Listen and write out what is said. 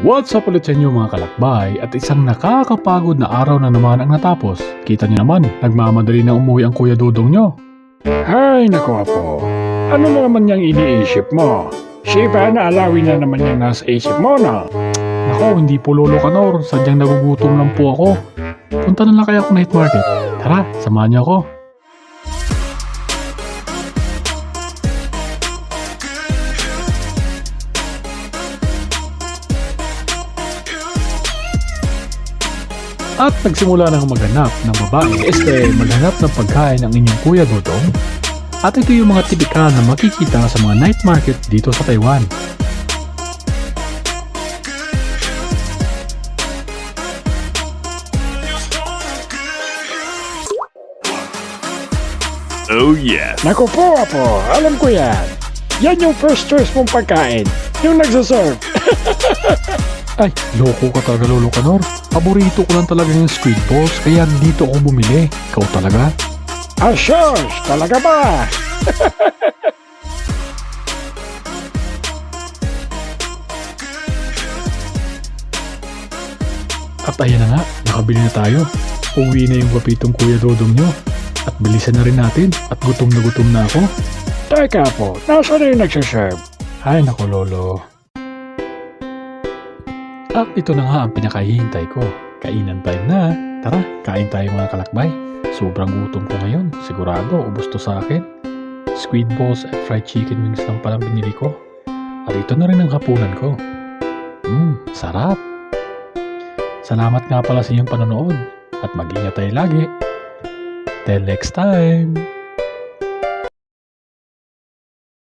What's up ulit sa inyo mga kalakbay at isang nakakapagod na araw na naman ang natapos. Kita niyo naman, nagmamadali na umuwi ang Kuya Dudong nyo. Hay nako Apo, ano na naman yung iniisip mo? Siya na alawin na naman yung nasa isip mo na. Nako, hindi po Lolo Kanor, sadyang nagugutom lang po ako. Punta na lang kaya ako night market. Tara, samahan niyo ako. At nagsimula na maghanap ng babae maghanap ng pagkain ng inyong Kuya Dudong. At ito yung mga tipikal na makikita sa mga night market dito sa Taiwan. Oh yeah. Nako po Apo, alam ko yan. Yan yung first choice mong pagkain, yung nagsaserve. Ay, loko ka talaga Lolo Kanor. Paborito ko lang talaga yung squid balls kaya dito ako bumili. Ikaw talaga? Asyos, talaga ba? At ayan na nga, nakabili na tayo. Uwi na yung gwapitong Kuya Dudong nyo. At bilisan na rin natin at gutom na ako. Teka po, nasa na yung nagsaserve? Ay nako Lolo. At ito na nga ang pinakahihintay ko. Kainan time na. Tara, kain tayo mga kalakbay. Sobrang gutom ko ngayon. Sigurado, ubos to sa akin. Squid balls at fried chicken wings lang palang binili ko. At ito na rin ang hapunan ko. Sarap. Salamat nga pala sa inyong panonood. At mag-ingat tayo lagi. Till next time.